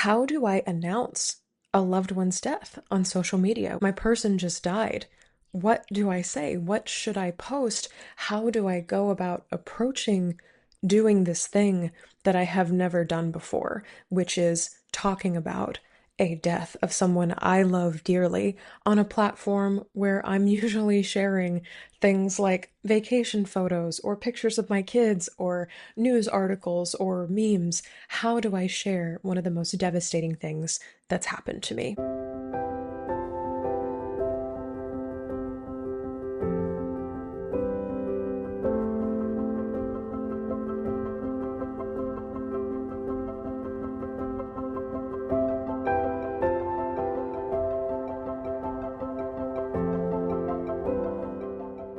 How do I announce a loved one's death on social media? My person just died. What do I say? What should I post? How do I go about approaching doing this thing that I have never done before, which is talking about a death of someone I love dearly on a platform where I'm usually sharing things like vacation photos or pictures of my kids or news articles or memes. How do I share one of the most devastating things that's happened to me?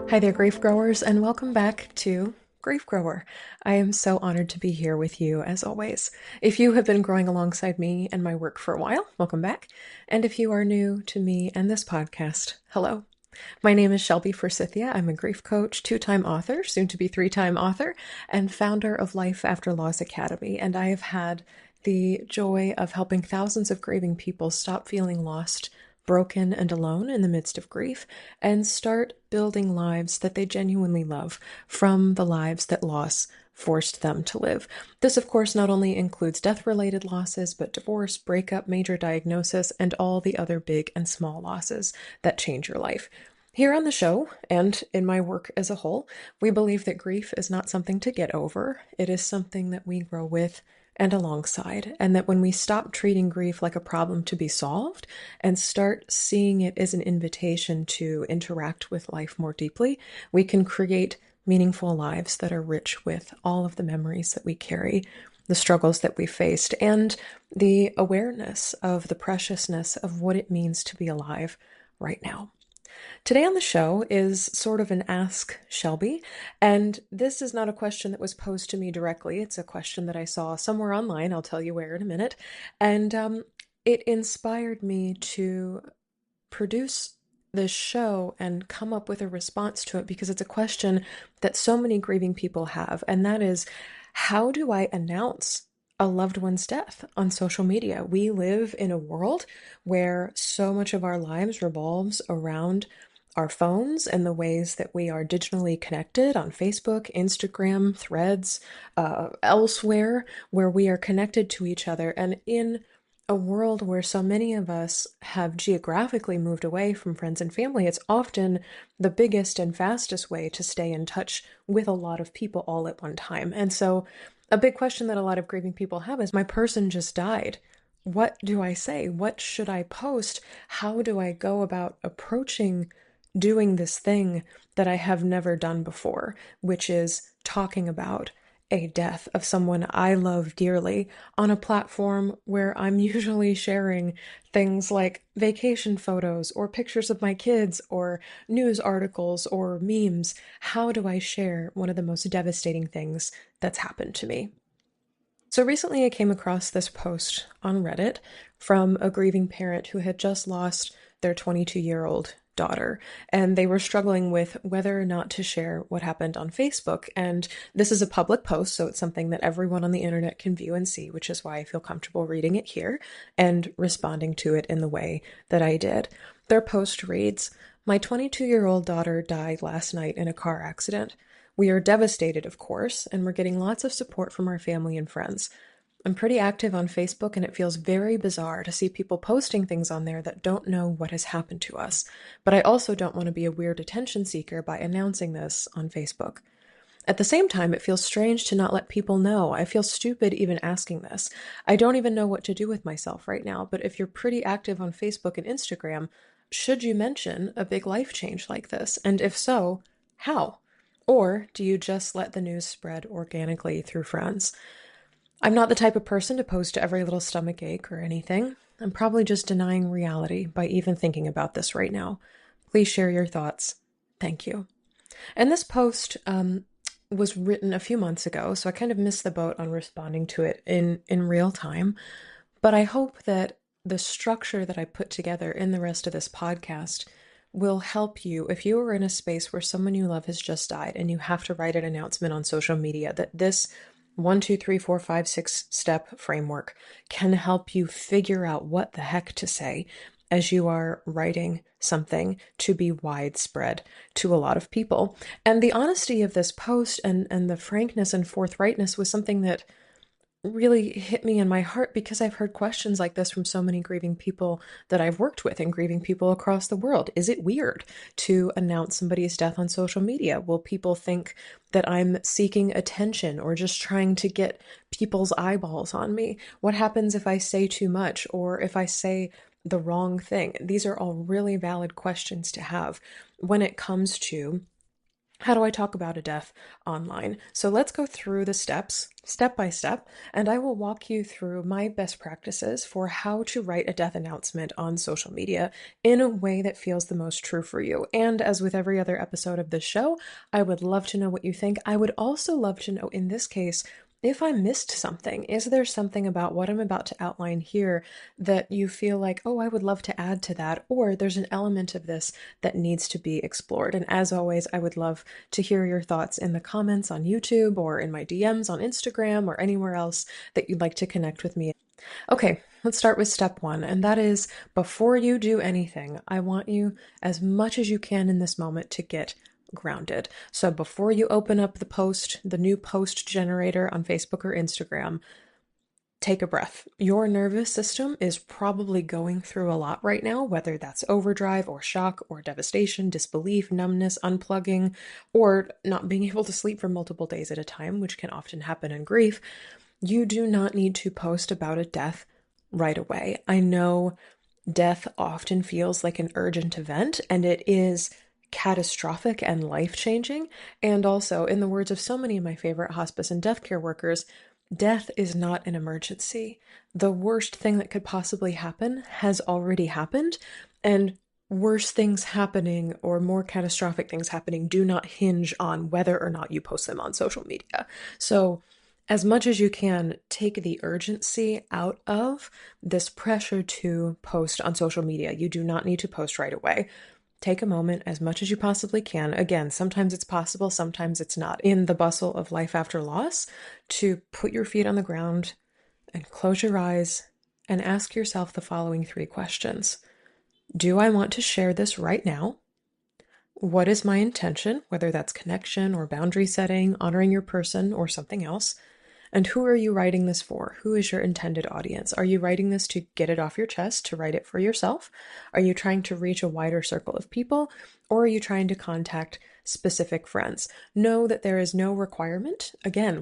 Hi there, grief growers, and welcome back to Grief Grower. I am so honored to be here with you as always. If you have been growing alongside me and my work for a while, welcome back. And if you are new to me and this podcast, hello. My name is Shelby Forsythia. I'm a grief coach, two-time author, soon to be three-time author, and founder of Life After Loss Academy. And I have had the joy of helping thousands of grieving people stop feeling lost, broken, and alone in the midst of grief, and start building lives that they genuinely love from the lives that loss forced them to live. This, of course, not only includes death-related losses, but divorce, breakup, major diagnosis, and all the other big and small losses that change your life. Here on the show, and in my work as a whole, we believe that grief is not something to get over. It is something that we grow with and alongside, and that when we stop treating grief like a problem to be solved and start seeing it as an invitation to interact with life more deeply, we can create meaningful lives that are rich with all of the memories that we carry, the struggles that we faced, and the awareness of the preciousness of what it means to be alive right now. Today on the show is sort of an Ask Shelby, and this is not a question that was posed to me directly. It's a question that I saw somewhere online. I'll tell you where in a minute. And it inspired me to produce this show and come up with a response to it because it's a question that so many grieving people have, and that is, how do I announce a loved one's death on social media? We live in a world where so much of our lives revolves around our phones and the ways that we are digitally connected on Facebook, Instagram, Threads, elsewhere, where we are connected to each other. And in a world where so many of us have geographically moved away from friends and family, it's often the biggest and fastest way to stay in touch with a lot of people all at one time. And so a big question that a lot of grieving people have is, my person just died. What do I say? What should I post? How do I go about approaching doing this thing that I have never done before, which is talking about a death of someone I love dearly on a platform where I'm usually sharing things like vacation photos or pictures of my kids or news articles or memes? How do I share one of the most devastating things that's happened to me? So recently I came across this post on Reddit from a grieving parent who had just lost their 22-year-old daughter, and they were struggling with whether or not to share what happened on Facebook. And this is a public post, so it's something that everyone on the internet can view and see, which is why I feel comfortable reading it here and responding to it in the way that I did. Their post reads, "My 22-year-old daughter died last night in a car accident. We are devastated, of course, and we're getting lots of support from our family and friends. I'm pretty active on Facebook, and it feels very bizarre to see people posting things on there that don't know what has happened to us. But I also don't want to be a weird attention seeker by announcing this on Facebook. At the same time, it feels strange to not let people know. I feel stupid even asking this. I don't even know what to do with myself right now, but if you're pretty active on Facebook and Instagram, should you mention a big life change like this? And if so, how? Or do you just let the news spread organically through friends? I'm not the type of person to post to every little stomach ache or anything. I'm probably just denying reality by even thinking about this right now. Please share your thoughts. Thank you." And this post was written a few months ago, so I kind of missed the boat on responding to it in real time. But I hope that the structure that I put together in the rest of this podcast will help you if you are in a space where someone you love has just died and you have to write an announcement on social media that this one, two, three, four, five, 6 step framework can help you figure out what the heck to say as you are writing something to be widespread to a lot of people. And the honesty of this post and the frankness and forthrightness was something that really hit me in my heart because I've heard questions like this from so many grieving people that I've worked with and grieving people across the world. Is it weird to announce somebody's death on social media? Will people think that I'm seeking attention or just trying to get people's eyeballs on me? What happens if I say too much or if I say the wrong thing? These are all really valid questions to have when it comes to how do I talk about a death online? So let's go through the steps, step by step, and I will walk you through my best practices for how to write a death announcement on social media in a way that feels the most true for you. And as with every other episode of this show, I would love to know what you think. I would also love to know, in this case, if I missed something. Is there something about what I'm about to outline here that you feel like, oh, I would love to add to that, or there's an element of this that needs to be explored? And as always, I would love to hear your thoughts in the comments on YouTube or in my DMs on Instagram or anywhere else that you'd like to connect with me. Okay, let's start with step one, and that is before you do anything, I want you, as much as you can in this moment, to get grounded. So before you open up the new post generator on Facebook or Instagram, take a breath. Your nervous system is probably going through a lot right now, whether that's overdrive or shock or devastation, disbelief, numbness, unplugging, or not being able to sleep for multiple days at a time, which can often happen in grief. You do not need to post about a death right away. I know death often feels like an urgent event, and it is catastrophic and life-changing. And also, in the words of so many of my favorite hospice and death care workers, death is not an emergency. The worst thing that could possibly happen has already happened, and worse things happening or more catastrophic things happening do not hinge on whether or not you post them on social media. So as much as you can, take the urgency out of this pressure to post on social media. You do not need to post right away. Take a moment as much as you possibly can. Again, sometimes it's possible, sometimes it's not. In the bustle of life after loss, to put your feet on the ground and close your eyes and ask yourself the following 3 questions. Do I want to share this right now? What is my intention, whether that's connection or boundary setting, honoring your person, or something else? And who are you writing this for? Who is your intended audience? Are you writing this to get it off your chest, to write it for yourself? Are you trying to reach a wider circle of people? Or are you trying to contact specific friends? Know that there is no requirement,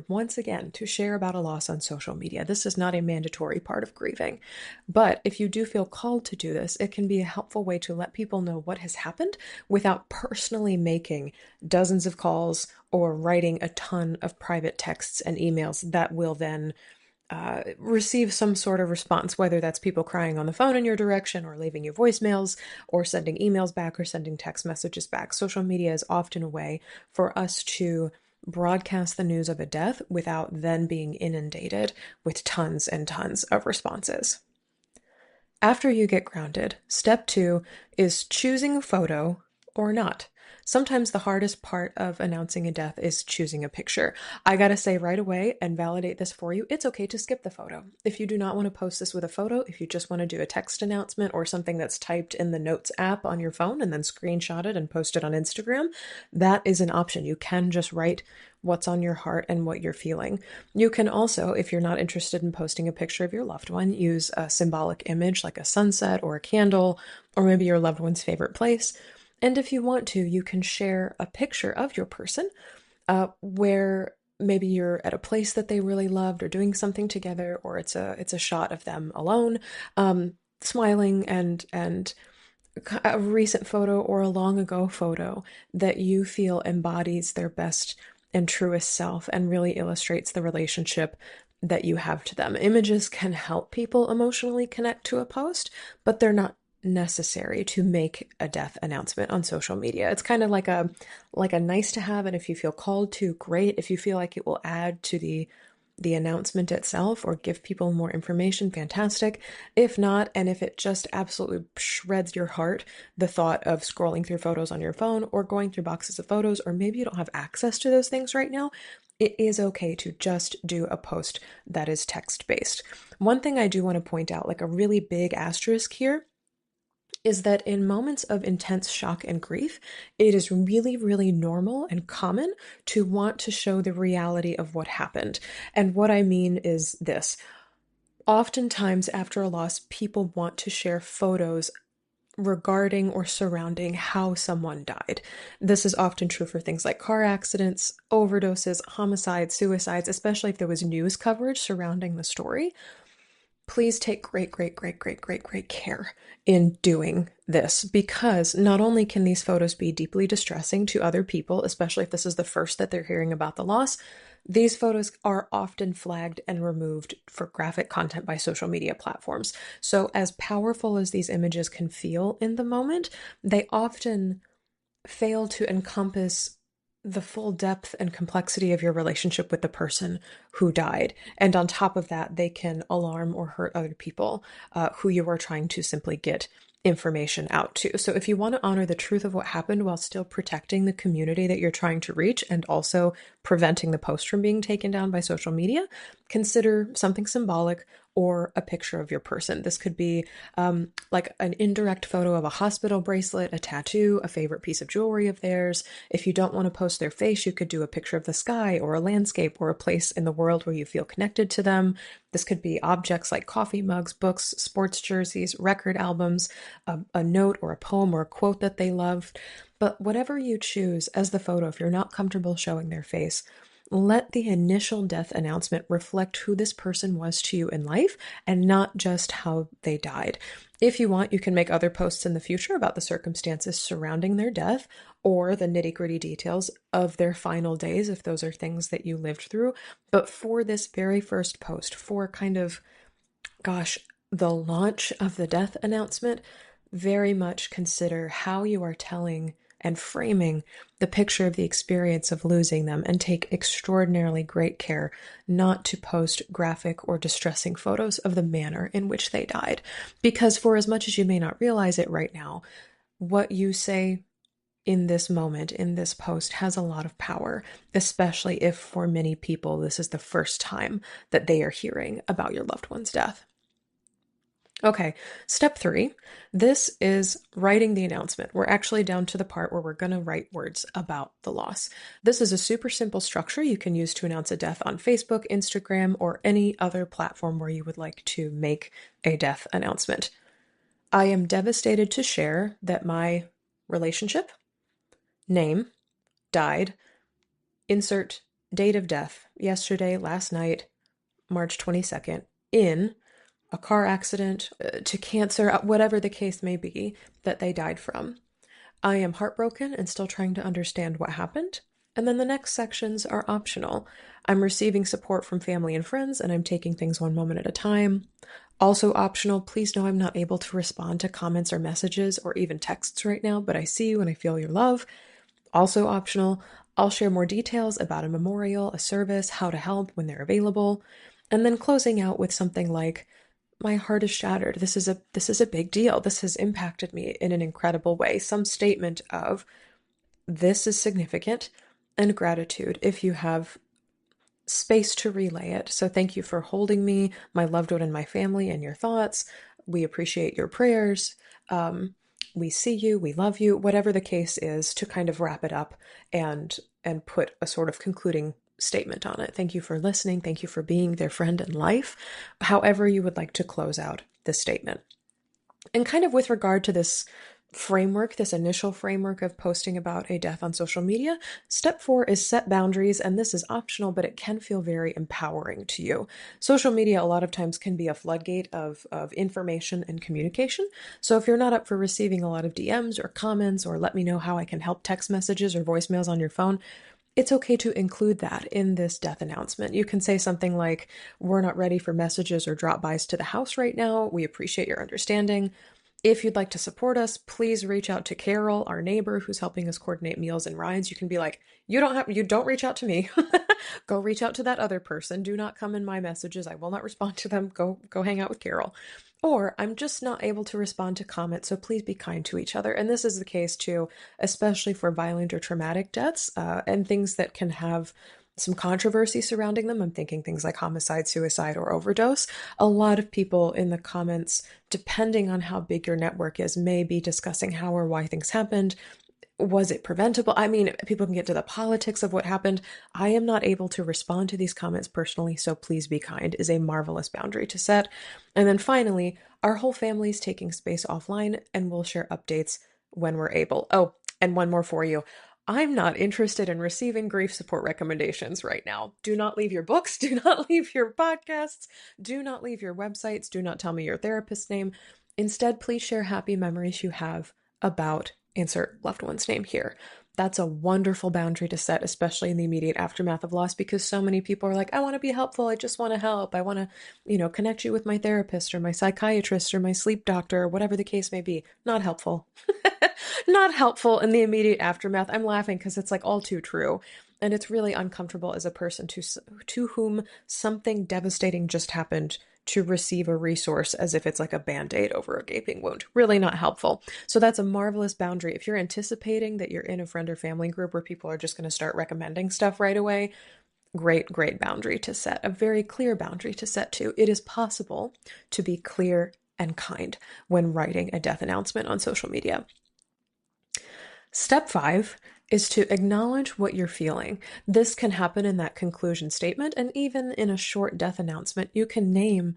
once again, to share about a loss on social media. This is not a mandatory part of grieving. But if you do feel called to do this, it can be a helpful way to let people know what has happened without personally making dozens of calls or writing a ton of private texts and emails that will then receive some sort of response, whether that's people crying on the phone in your direction or leaving you voicemails or sending emails back or sending text messages back. Social media is often a way for us to broadcast the news of a death without then being inundated with tons and tons of responses. After you get grounded, step 2 is choosing a photo or not. Sometimes the hardest part of announcing a death is choosing a picture. I gotta say right away and validate this for you, it's okay to skip the photo. If you do not want to post this with a photo, if you just want to do a text announcement or something that's typed in the Notes app on your phone and then screenshot it and post it on Instagram, that is an option. You can just write what's on your heart and what you're feeling. You can also, if you're not interested in posting a picture of your loved one, use a symbolic image like a sunset or a candle, or maybe your loved one's favorite place. And if you want to, you can share a picture of your person where maybe you're at a place that they really loved or doing something together, or it's a shot of them alone, smiling, and a recent photo or a long ago photo that you feel embodies their best and truest self and really illustrates the relationship that you have to them. Images can help people emotionally connect to a post, but they're not necessary to make a death announcement on social media. It's kind of like a nice to have, and if you feel called to, great. If you feel like it will add to the the announcement itself or give people more information, fantastic. If not, and if it just absolutely shreds your heart, the thought of scrolling through photos on your phone or going through boxes of photos, or maybe you don't have access to those things right now, it is okay to just do a post that is text-based. One thing I do want to point out, like a really big asterisk here, is that in moments of intense shock and grief, it is really, really normal and common to want to show the reality of what happened. And what I mean is this. Oftentimes, after a loss, people want to share photos regarding or surrounding how someone died. This is often true for things like car accidents, overdoses, homicides, suicides, especially if there was news coverage surrounding the story. Please take great, great, great, great, great, great care in doing this, because not only can these photos be deeply distressing to other people, especially if this is the first that they're hearing about the loss, these photos are often flagged and removed for graphic content by social media platforms. So, as powerful as these images can feel in the moment, they often fail to encompass the full depth and complexity of your relationship with the person who died. And on top of that, they can alarm or hurt other people who you are trying to simply get information out to. So if you want to honor the truth of what happened while still protecting the community that you're trying to reach and also preventing the post from being taken down by social media, consider something symbolic or a picture of your person. This could be like an indirect photo of a hospital bracelet, a tattoo, a favorite piece of jewelry of theirs. If you don't want to post their face, you could do a picture of the sky or a landscape or a place in the world where you feel connected to them. This could be objects like coffee mugs, books, sports jerseys, record albums, a note or a poem or a quote that they loved. But whatever you choose as the photo, if you're not comfortable showing their face, let the initial death announcement reflect who this person was to you in life and not just how they died. If you want, you can make other posts in the future about the circumstances surrounding their death or the nitty-gritty details of their final days, if those are things that you lived through. But for this very first post, for kind of, the launch of the death announcement, very much consider how you are telling and framing the picture of the experience of losing them, and take extraordinarily great care not to post graphic or distressing photos of the manner in which they died. Because for as much as you may not realize it right now, what you say in this moment, in this post, has a lot of power, especially if for many people this is the first time that they are hearing about your loved one's death. Okay, step 3. This is writing the announcement. We're actually down to the part where we're going to write words about the loss. This is a super simple structure you can use to announce a death on Facebook, Instagram, or any other platform where you would like to make a death announcement. I am devastated to share that my relationship, name, died, insert date of death, yesterday, last night, March 22nd, in a car accident, to cancer, whatever the case may be that they died from. I am heartbroken and still trying to understand what happened. And then the next sections are optional. I'm receiving support from family and friends, and I'm taking things one moment at a time. Also optional, please know I'm not able to respond to comments or messages or even texts right now, but I see you and I feel your love. Also optional, I'll share more details about a memorial, a service, how to help when they're available. And then closing out with something like, my heart is shattered. This is a big deal. This has impacted me in an incredible way. Some statement of, this is significant, and gratitude if you have space to relay it. So thank you for holding me, my loved one, and my family in your thoughts. We appreciate your prayers. We see you, we love you, whatever the case is, to kind of wrap it up and put a sort of concluding statement on it. Thank you for listening. Thank you for being their friend in life. However you would like to close out this statement. And kind of with regard to this framework, this initial framework of posting about a death on social media, step 4 is set boundaries, and this is optional, but it can feel very empowering to you. Social media a lot of times can be a floodgate of information and communication. So if you're not up for receiving a lot of DMs or comments or let me know how I can help text messages or voicemails on your phone, it's okay to include that in this death announcement. You can say something like, we're not ready for messages or drop-bys to the house right now. We appreciate your understanding. If you'd like to support us, please reach out to Carol, our neighbor who's helping us coordinate meals and rides. You can be like, you don't reach out to me. Go reach out to that other person. Do not come in my messages. I will not respond to them. Go hang out with Carol. Or I'm just not able to respond to comments, so please be kind to each other. And this is the case too, especially for violent or traumatic deaths, and things that can have some controversy surrounding them. I'm thinking things like homicide, suicide, or overdose. A lot of people in the comments, depending on how big your network is, may be discussing how or why things happened. Was it preventable? I mean, people can get to the politics of what happened. I am not able to respond to these comments personally, so please be kind is a marvelous boundary to set. And then finally, our whole family is taking space offline and we'll share updates when we're able. Oh, and one more for you. I'm not interested in receiving grief support recommendations right now. Do not leave your books. Do not leave your podcasts. Do not leave your websites. Do not tell me your therapist's name. Instead, please share happy memories you have about insert loved one's name here. That's a wonderful boundary to set, especially in the immediate aftermath of loss, because so many people are like, I want to be helpful. I just want to help. I want to, connect you with my therapist or my psychiatrist or my sleep doctor or whatever the case may be. Not helpful. Not helpful in the immediate aftermath. I'm laughing because it's like all too true. And it's really uncomfortable as a person to whom something devastating just happened to receive a resource as if it's like a band-aid over a gaping wound. Really not helpful. So that's a marvelous boundary. If you're anticipating that you're in a friend or family group where people are just going to start recommending stuff right away, great boundary to set. A very clear boundary to set too. It is possible to be clear and kind when writing a death announcement on social media. Step 5 is to acknowledge what you're feeling. This can happen in that conclusion statement, and even in a short death announcement, you can name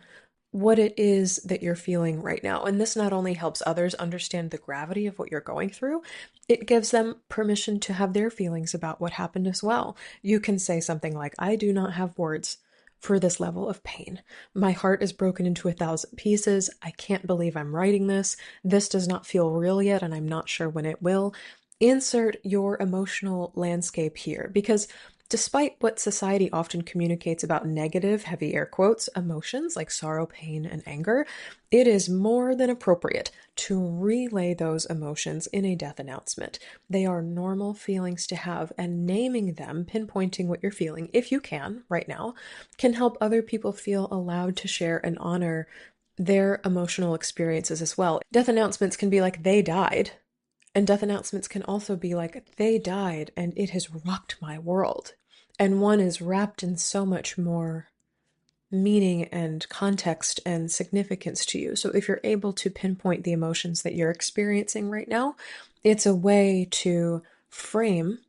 what it is that you're feeling right now. And this not only helps others understand the gravity of what you're going through, it gives them permission to have their feelings about what happened as well. You can say something like, I do not have words for this level of pain. My heart is broken into 1,000 pieces. I can't believe I'm writing this. This does not feel real yet, and I'm not sure when it will. Insert your emotional landscape here, because despite what society often communicates about negative, heavy air quotes, emotions like sorrow, pain, and anger, it is more than appropriate to relay those emotions in a death announcement. They are normal feelings to have, and naming them, pinpointing what you're feeling, if you can right now, can help other people feel allowed to share and honor their emotional experiences as well. Death announcements can be like, they died. And death announcements can also be like, they died and it has rocked my world. And one is wrapped in so much more meaning and context and significance to you. So if you're able to pinpoint the emotions that you're experiencing right now, it's a way to frame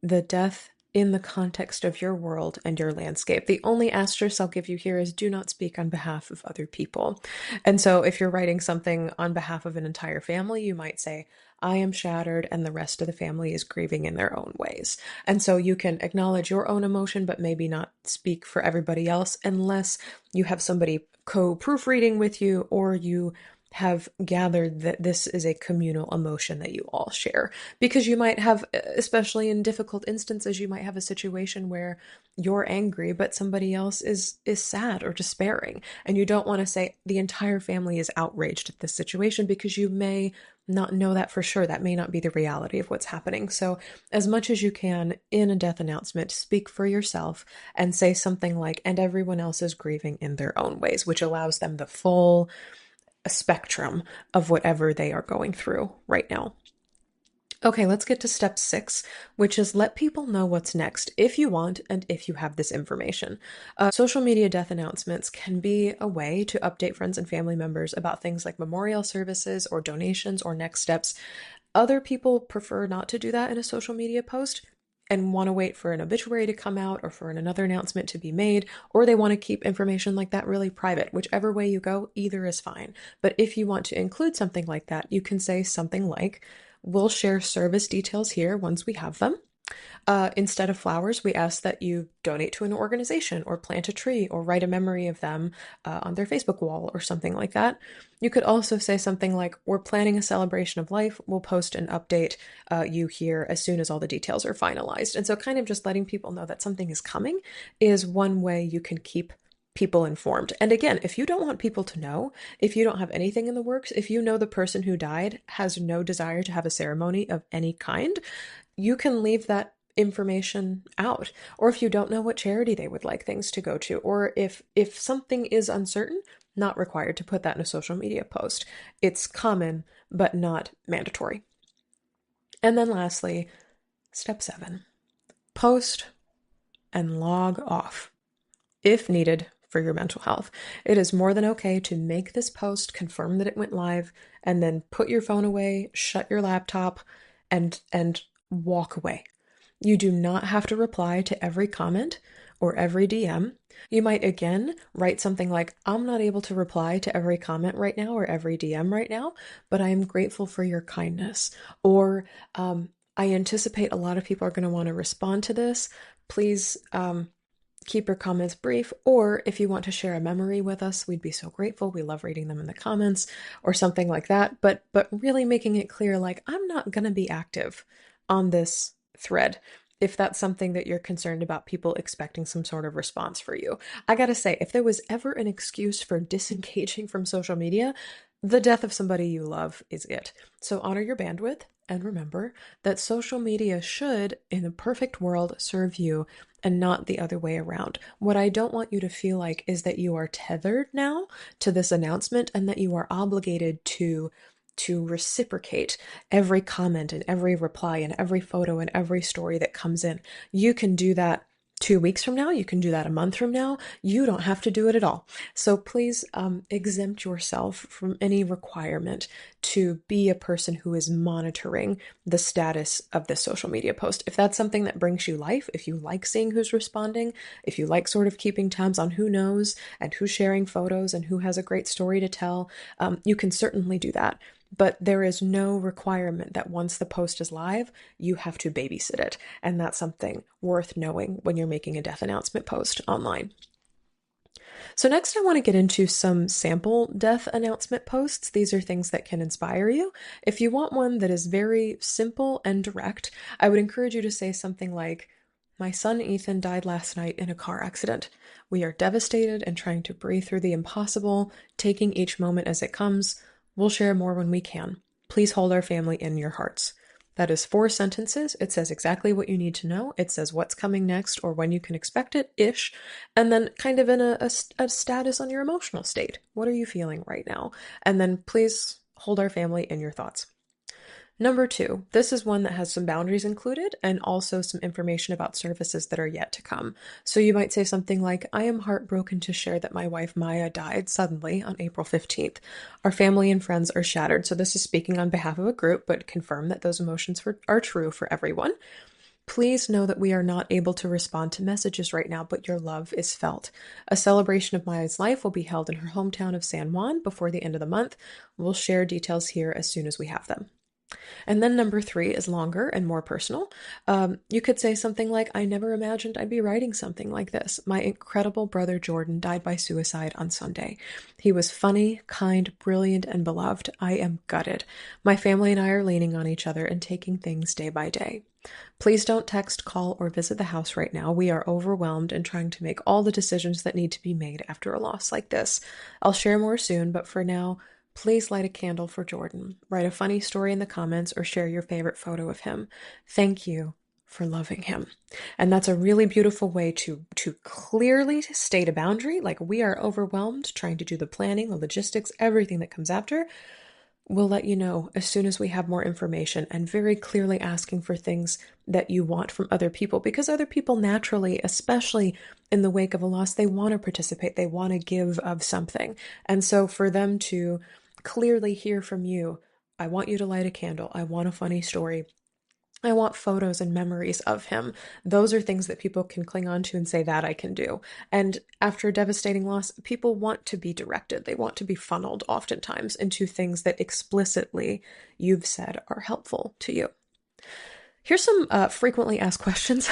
the death in the context of your world and your landscape. The only asterisk I'll give you here is do not speak on behalf of other people. And so if you're writing something on behalf of an entire family, you might say, I am shattered and the rest of the family is grieving in their own ways. And so you can acknowledge your own emotion, but maybe not speak for everybody else unless you have somebody co-proofreading with you or you have gathered that this is a communal emotion that you all share. Because you might have, especially in difficult instances, you might have a situation where you're angry, but somebody else is sad or despairing. And you don't want to say the entire family is outraged at this situation because you may not know that for sure. That may not be the reality of what's happening. So as much as you can in a death announcement, speak for yourself and say something like, and everyone else is grieving in their own ways, which allows them the full spectrum of whatever they are going through right now. Okay, let's get to step 6, which is let people know what's next if you want and if you have this information. Social media death announcements can be a way to update friends and family members about things like memorial services or donations or next steps. Other people prefer not to do that in a social media post and want to wait for an obituary to come out or for another announcement to be made, or they want to keep information like that really private. Whichever way you go, either is fine. But if you want to include something like that, you can say something like, we'll share service details here once we have them. Instead of flowers, we ask that you donate to an organization or plant a tree or write a memory of them on their Facebook wall or something like that. You could also say something like, we're planning a celebration of life. We'll post an update you here as soon as all the details are finalized. And so kind of just letting people know that something is coming is one way you can keep people informed. And again, if you don't want people to know, if you don't have anything in the works, if you know the person who died has no desire to have a ceremony of any kind, you can leave that information out. Or if you don't know what charity they would like things to go to, or if something is uncertain, not required to put that in a social media post. It's common, but not mandatory. And then lastly, step 7, post and log off if needed for your mental health. It is more than okay to make this post, confirm that it went live, and then put your phone away, shut your laptop, and walk away. You do not have to reply to every comment or every DM. You might again write something like, I'm not able to reply to every comment right now or every DM right now, but I am grateful for your kindness. Or I anticipate a lot of people are going to want to respond to this. Please keep your comments brief, or if you want to share a memory with us, we'd be so grateful. We love reading them in the comments or something like that. But really making it clear, like, I'm not going to be active on this thread if that's something that you're concerned about people expecting some sort of response for you. I gotta say, if there was ever an excuse for disengaging from social media, the death of somebody you love is it. So honor your bandwidth and remember that social media should, in a perfect world, serve you and not the other way around. What I don't want you to feel like is that you are tethered now to this announcement and that you are obligated to reciprocate every comment and every reply and every photo and every story that comes in. You can do that 2 weeks from now. You can do that a month from now. You don't have to do it at all. So please exempt yourself from any requirement to be a person who is monitoring the status of this social media post. If that's something that brings you life, if you like seeing who's responding, if you like sort of keeping tabs on who knows and who's sharing photos and who has a great story to tell, you can certainly do that. But there is no requirement that once the post is live, you have to babysit it. And that's something worth knowing when you're making a death announcement post online. So next I want to get into some sample death announcement posts. These are things that can inspire you. If you want one that is very simple and direct, I would encourage you to say something like, my son Ethan died last night in a car accident. We are devastated and trying to breathe through the impossible, taking each moment as it comes. We'll share more when we can. Please hold our family in your hearts. That is 4 sentences. It says exactly what you need to know. It says what's coming next or when you can expect it-ish. And then kind of in a status on your emotional state. What are you feeling right now? And then please hold our family in your thoughts. Number 2, this is one that has some boundaries included and also some information about services that are yet to come. So you might say something like, I am heartbroken to share that my wife Maya died suddenly on April 15th. Our family and friends are shattered. So this is speaking on behalf of a group, but confirm that those emotions are true for everyone. Please know that we are not able to respond to messages right now, but your love is felt. A celebration of Maya's life will be held in her hometown of San Juan before the end of the month. We'll share details here as soon as we have them. And then number 3 is longer and more personal. You could say something like, I never imagined I'd be writing something like this. My incredible brother Jordan died by suicide on Sunday. He was funny, kind, brilliant, and beloved. I am gutted. My family and I are leaning on each other and taking things day by day. Please don't text, call, or visit the house right now. We are overwhelmed and trying to make all the decisions that need to be made after a loss like this. I'll share more soon, but for now, please light a candle for Jordan. Write a funny story in the comments or share your favorite photo of him. Thank you for loving him. And that's a really beautiful way to clearly state a boundary. Like, we are overwhelmed trying to do the planning, the logistics, everything that comes after. We'll let you know as soon as we have more information, and very clearly asking for things that you want from other people, because other people naturally, especially in the wake of a loss, they want to participate. They want to give of something. And so for them to clearly hear from you, I want you to light a candle. I want a funny story. I want photos and memories of him. Those are things that people can cling on to and say that I can do. And after a devastating loss, people want to be directed. They want to be funneled oftentimes into things that explicitly you've said are helpful to you. Here's some frequently asked questions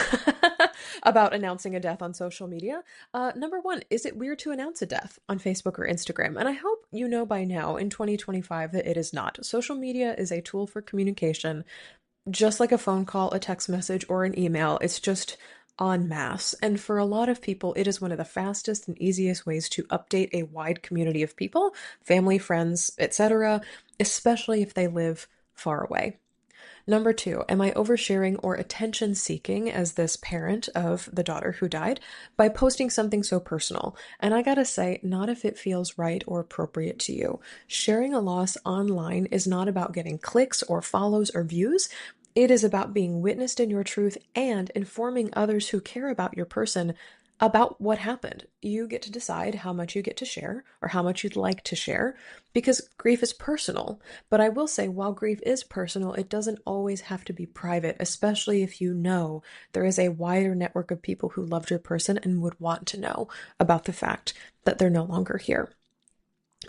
about announcing a death on social media. Number 1, is it weird to announce a death on Facebook or Instagram? And I hope you know by now in 2025 that it is not. Social media is a tool for communication, just like a phone call, a text message, or an email. It's just en masse. And for a lot of people, it is one of the fastest and easiest ways to update a wide community of people, family, friends, etc., especially if they live far away. Number two, am I oversharing or attention seeking as this parent of the daughter who died by posting something so personal? And I gotta say, not if it feels right or appropriate to you. Sharing a loss online is not about getting clicks or follows or views. It is about being witnessed in your truth and informing others who care about your person about what happened. You get to decide how much you get to share or how much you'd like to share because grief is personal. But I will say, while grief is personal, it doesn't always have to be private, especially if you know there is a wider network of people who loved your person and would want to know about the fact that they're no longer here.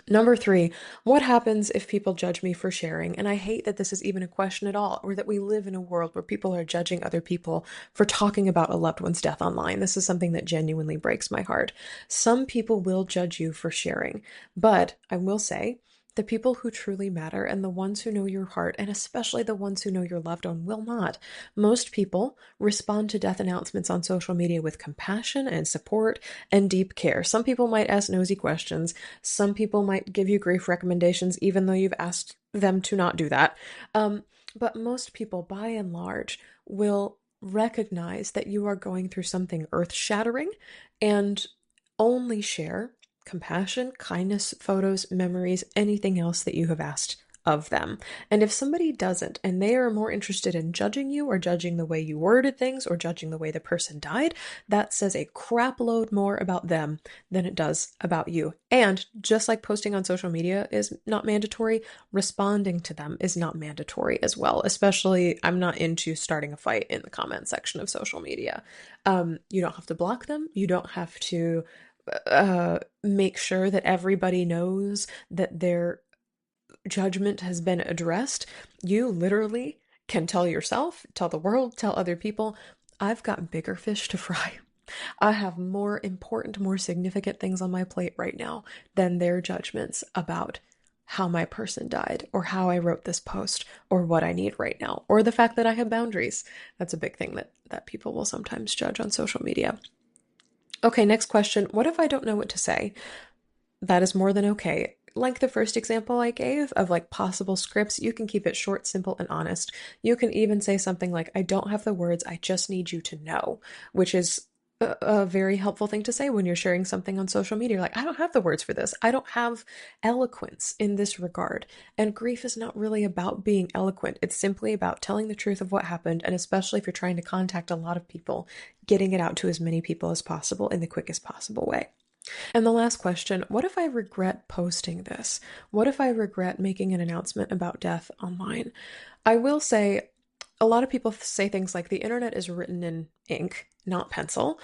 Number three, what happens if people judge me for sharing? And I hate that this is even a question at all, or that we live in a world where people are judging other people for talking about a loved one's death online. This is something that genuinely breaks my heart. Some people will judge you for sharing, but I will say, the people who truly matter and the ones who know your heart, and especially the ones who know your loved one, will not. Most people respond to death announcements on social media with compassion and support and deep care. Some people might ask nosy questions. Some people might give you grief recommendations, even though you've asked them to not do that. But most people, by and large, will recognize that you are going through something earth-shattering and only share compassion, kindness, photos, memories, anything else that you have asked of them. And if somebody doesn't, and they are more interested in judging you or judging the way you worded things or judging the way the person died, that says a crap load more about them than it does about you. And just like posting on social media is not mandatory, responding to them is not mandatory as well. Especially, I'm not into starting a fight in the comment section of social media. You don't have to block them. You don't have to make sure that everybody knows that their judgment has been addressed. You literally can tell yourself, tell the world, tell other people, I've got bigger fish to fry. I have more important, more significant things on my plate right now than their judgments about how my person died or how I wrote this post or what I need right now or the fact that I have boundaries. That's a big thing that people will sometimes judge on social media. Okay, next question. What if I don't know what to say? That is more than okay. Like the first example I gave of like possible scripts, you can keep it short, simple, and honest. You can even say something like, I don't have the words, I just need you to know, which is a very helpful thing to say when you're sharing something on social media. Like, I don't have the words for this. I don't have eloquence in this regard. And grief is not really about being eloquent. It's simply about telling the truth of what happened. And especially if you're trying to contact a lot of people, getting it out to as many people as possible in the quickest possible way. And the last question, what if I regret posting this? What if I regret making an announcement about death online? I will say, a lot of people say things like the internet is written in ink, not pencil,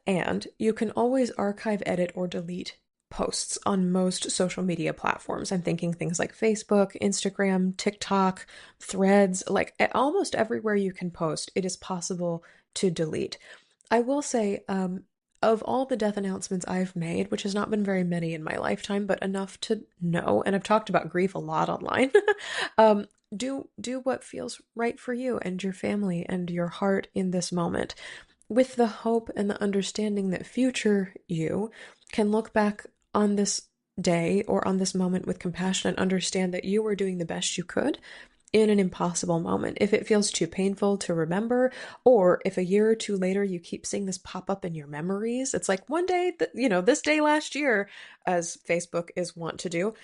and you can always archive, edit, or delete posts on most social media platforms. I'm thinking things like Facebook, Instagram, TikTok, Threads, like almost everywhere you can post, it is possible to delete. I will say, of all the death announcements I've made, which has not been very many in my lifetime, but enough to know, and I've talked about grief a lot online, do what feels right for you and your family and your heart in this moment, with the hope and the understanding that future you can look back on this day or on this moment with compassion and understand that you were doing the best you could in an impossible moment. If it feels too painful to remember, or if a year or two later you keep seeing this pop up in your memories, it's like one day, this day last year, as Facebook is wont to do,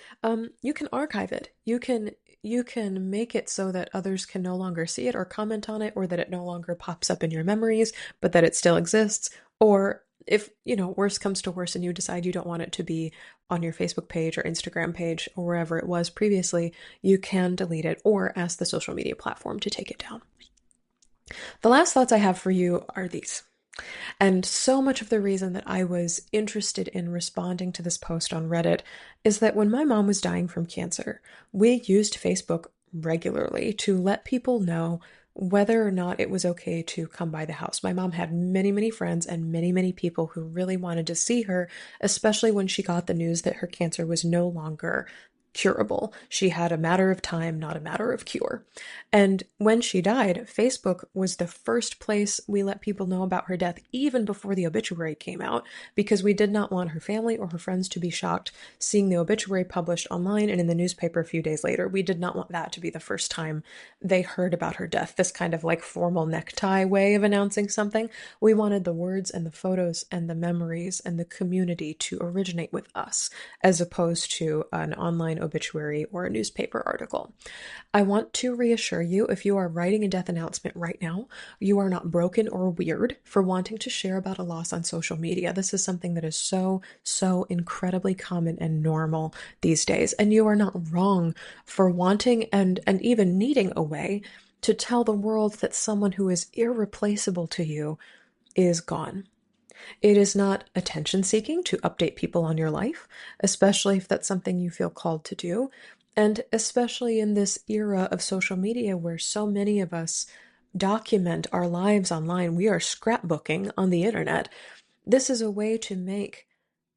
you can archive it. You can make it so that others can no longer see it or comment on it, or that it no longer pops up in your memories, but that it still exists. Or if, worse comes to worse and you decide you don't want it to be on your Facebook page or Instagram page or wherever it was previously, you can delete it or ask the social media platform to take it down. The last thoughts I have for you are these. And so much of the reason that I was interested in responding to this post on Reddit is that when my mom was dying from cancer, we used Facebook regularly to let people know whether or not it was okay to come by the house. My mom had many, many friends and many, many people who really wanted to see her, especially when she got the news that her cancer was no longer curable. She had a matter of time, not a matter of cure. And when she died, Facebook was the first place we let people know about her death, even before the obituary came out, because we did not want her family or her friends to be shocked seeing the obituary published online and in the newspaper a few days later. We did not want that to be the first time they heard about her death, this kind of like formal necktie way of announcing something. We wanted the words and the photos and the memories and the community to originate with us, as opposed to an online obituary or a newspaper article. I want to reassure you, if you are writing a death announcement right now, you are not broken or weird for wanting to share about a loss on social media. This is something that is so incredibly common and normal these days. And you are not wrong for wanting and even needing a way to tell the world that someone who is irreplaceable to you is gone. It is not attention seeking to update people on your life, especially if that's something you feel called to do. And especially in this era of social media where so many of us document our lives online, we are scrapbooking on the internet. This is a way to make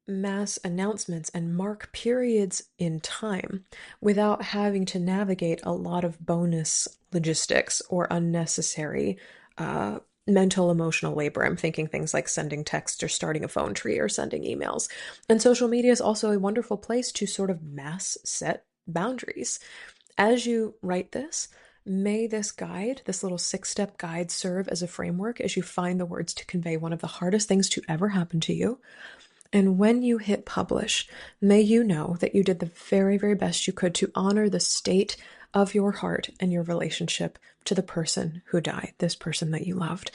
mass announcements and mark periods in time without having to navigate a lot of bonus logistics or unnecessary mental emotional labor. I'm thinking things like sending texts or starting a phone tree or sending emails. And social media is also a wonderful place to sort of mass set boundaries. As you write this, may this guide, this little 6-step guide, serve as a framework as you find the words to convey one of the hardest things to ever happen to you. And when you hit publish, may you know that you did the very, very best you could to honor the state of your heart and your relationship to the person who died, this person that you loved.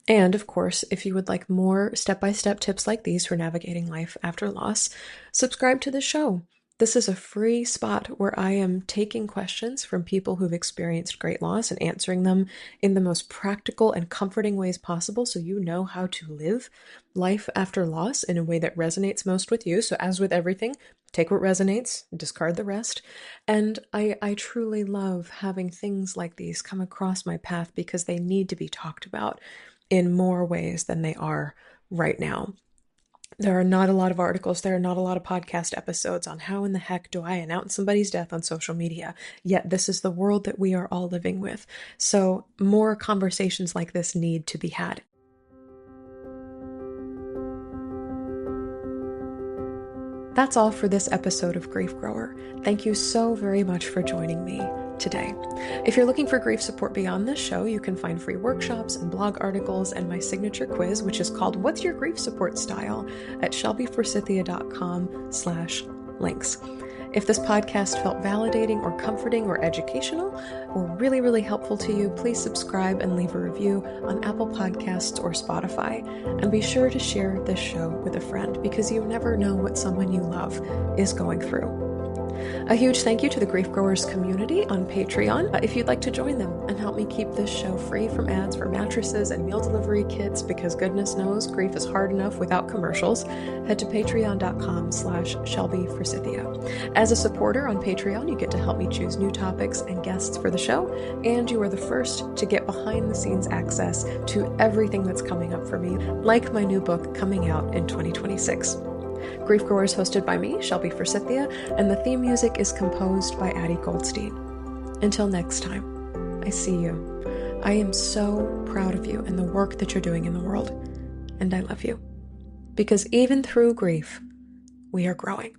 And of course, if you would like more step-by-step tips like these for navigating life after loss, subscribe to the show. This is a free spot where I am taking questions from people who've experienced great loss and answering them in the most practical and comforting ways possible, so you know how to live life after loss in a way that resonates most with you. So as with everything, take what resonates, discard the rest. And I truly love having things like these come across my path because they need to be talked about in more ways than they are right now. There are not a lot of articles, there are not a lot of podcast episodes on how in the heck do I announce somebody's death on social media, yet this is the world that we are all living with. So more conversations like this need to be had. That's all for this episode of Grief Grower. Thank you so very much for joining me today. If you're looking for grief support beyond this show, you can find free workshops and blog articles and my signature quiz, which is called What's Your Grief Support Style, at shelbyforsythia.com/links. If this podcast felt validating or comforting or educational or really, really helpful to you, please subscribe and leave a review on Apple Podcasts or Spotify. And be sure to share this show with a friend because you never know what someone you love is going through. A huge thank you to the Grief Growers community on Patreon. If you'd like to join them and help me keep this show free from ads for mattresses and meal delivery kits, because goodness knows grief is hard enough without commercials, head to patreon.com/shelbyforsythia. As a supporter on Patreon, you get to help me choose new topics and guests for the show, and you are the first to get behind the scenes access to everything that's coming up for me, like my new book coming out in 2026. Grief Grower is hosted by me, Shelby Forsythia, and the theme music is composed by Addie Goldstein. Until next time, I see you. I am so proud of you and the work that you're doing in the world, and I love you. Because even through grief, we are growing.